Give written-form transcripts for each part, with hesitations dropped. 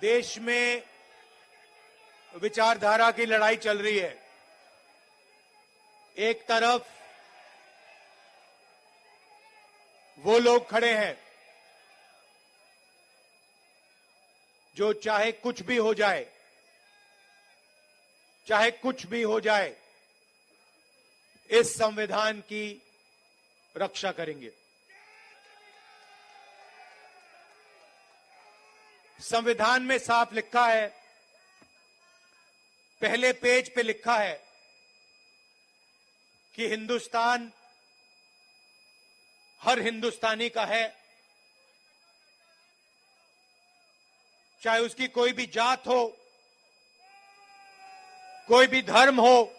देश में विचारधारा की लड़ाई चल रही है। एक तरफ वो लोग खड़े हैं जो चाहे कुछ भी हो जाए, चाहे कुछ भी हो जाए, इस संविधान की रक्षा करेंगे। संविधान में साफ लिखा है, पहले पेज पे लिखा है कि हिंदुस्तान हर हिंदुस्तानी का है, चाहे उसकी कोई भी जात हो, कोई भी धर्म हो,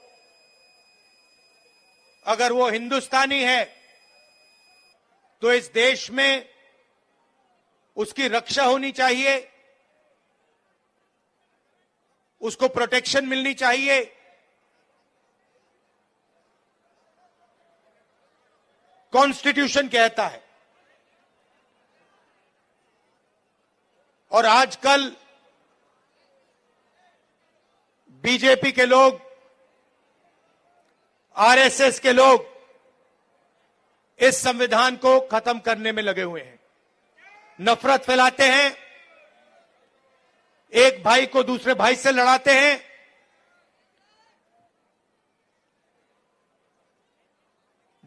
अगर वो हिंदुस्तानी है तो इस देश में उसकी रक्षा होनी चाहिए, उसको प्रोटेक्शन मिलनी चाहिए। कॉन्स्टिट्यूशन कहता है। और आजकल बीजेपी के लोग, आरएसएस के लोग इस संविधान को खत्म करने में लगे हुए हैं। नफरत फैलाते हैं, एक भाई को दूसरे भाई से लड़ाते हैं,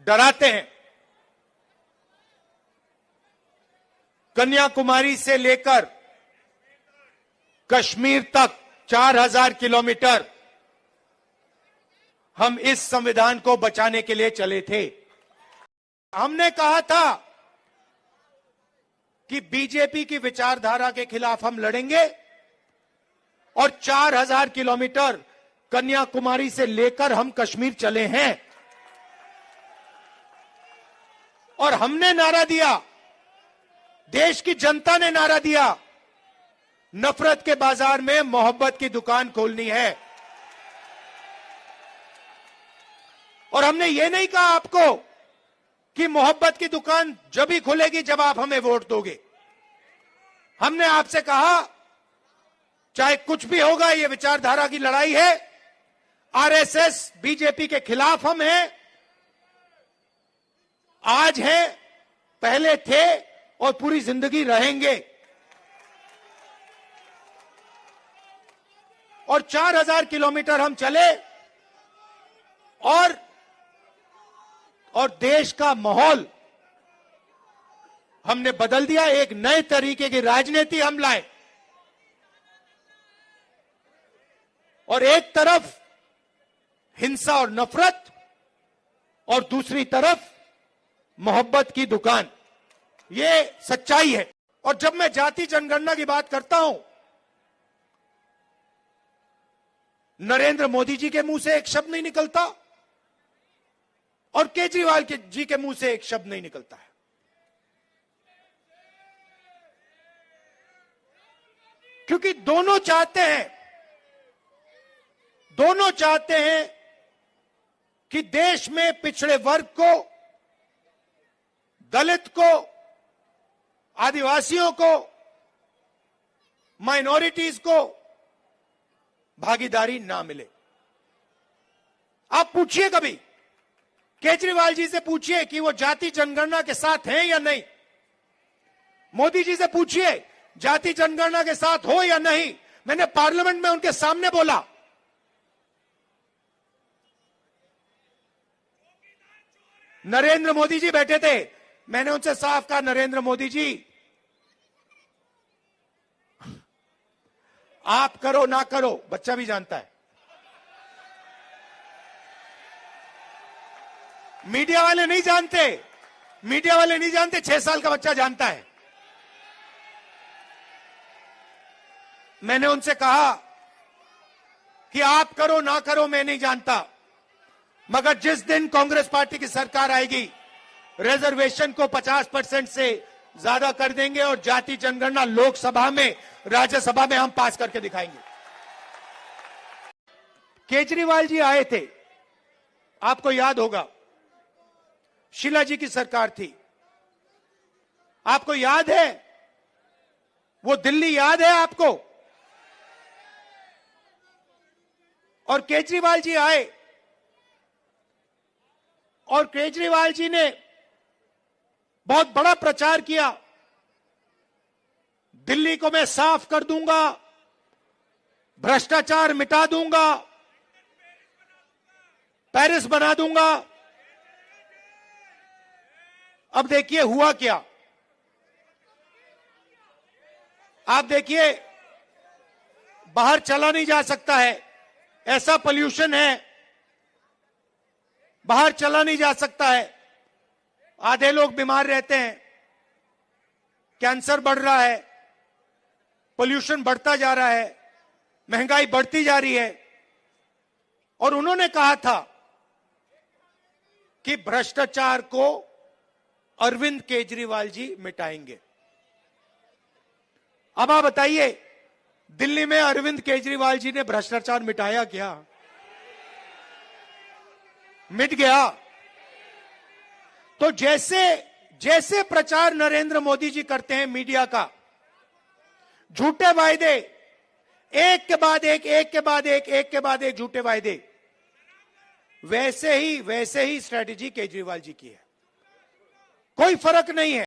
डराते हैं। कन्याकुमारी से लेकर कश्मीर तक 4000 किलोमीटर हम इस संविधान को बचाने के लिए चले थे। हमने कहा था कि बीजेपी की विचारधारा के खिलाफ हम लड़ेंगे और 4000 किलोमीटर कन्याकुमारी से लेकर हम कश्मीर चले हैं। और हमने नारा दिया, देश की जनता ने नारा दिया, नफरत के बाजार में मोहब्बत की दुकान खोलनी है। और हमने ये नहीं कहा आपको कि मोहब्बत की दुकान जब ही खुलेगी जब आप हमें वोट दोगे। हमने आपसे कहा चाहे कुछ भी होगा, ये विचारधारा की लड़ाई है, आरएसएस बीजेपी के खिलाफ हम हैं, आज हैं, पहले थे और पूरी जिंदगी रहेंगे। और 4000 किलोमीटर हम चले और देश का माहौल हमने बदल दिया। एक नए तरीके की राजनीति हम लाए और एक तरफ हिंसा और नफरत और दूसरी तरफ मोहब्बत की दुकान। ये सच्चाई है। और जब मैं जाति जनगणना की बात करता हूं, नरेंद्र मोदी जी के मुंह से एक शब्द नहीं निकलता और केजरीवाल जी के मुंह से एक शब्द नहीं निकलता है। क्योंकि दोनों चाहते हैं कि देश में पिछड़े वर्ग को, दलित को, आदिवासियों को, माइनॉरिटीज को भागीदारी ना मिले। आप पूछिए, कभी केजरीवाल जी से पूछिए कि वो जाति जनगणना के साथ हैं या नहीं। मोदी जी से पूछिए जाति जनगणना के साथ हो या नहीं। मैंने पार्लियामेंट में उनके सामने बोला, नरेंद्र मोदी जी बैठे थे, मैंने उनसे साफ कहा, नरेंद्र मोदी जी आप करो ना करो, बच्चा भी जानता है, मीडिया वाले नहीं जानते, 6 साल का बच्चा जानता है। मैंने उनसे कहा कि आप करो ना करो मैं नहीं जानता, मगर जिस दिन कांग्रेस पार्टी की सरकार आएगी, रिजर्वेशन को 50% से ज्यादा कर देंगे और जाति जनगणना लोकसभा में, राज्यसभा में हम पास करके दिखाएंगे। केजरीवाल जी आए थे, आपको याद होगा, शीला जी की सरकार थी, आपको याद है, वो दिल्ली याद है आपको, और केजरीवाल जी आए और केजरीवाल जी ने बहुत बड़ा प्रचार किया, दिल्ली को मैं साफ कर दूंगा, भ्रष्टाचार मिटा दूंगा, पेरिस बना दूंगा। अब देखिए हुआ क्या। आप देखिए बाहर चला नहीं जा सकता है, ऐसा पोल्यूशन है, बाहर चला नहीं जा सकता है, आधे लोग बीमार रहते हैं, कैंसर बढ़ रहा है, पोल्यूशन बढ़ता जा रहा है, महंगाई बढ़ती जा रही है। और उन्होंने कहा था कि भ्रष्टाचार को अरविंद केजरीवाल जी मिटाएंगे। अब आप बताइए, दिल्ली में अरविंद केजरीवाल जी ने भ्रष्टाचार मिटाया क्या? मिट गया। तो जैसे प्रचार नरेंद्र मोदी जी करते हैं मीडिया का, झूठे वायदे, एक के बाद एक झूठे वायदे, वैसे ही स्ट्रेटेजी केजरीवाल जी की है। कोई फर्क नहीं है।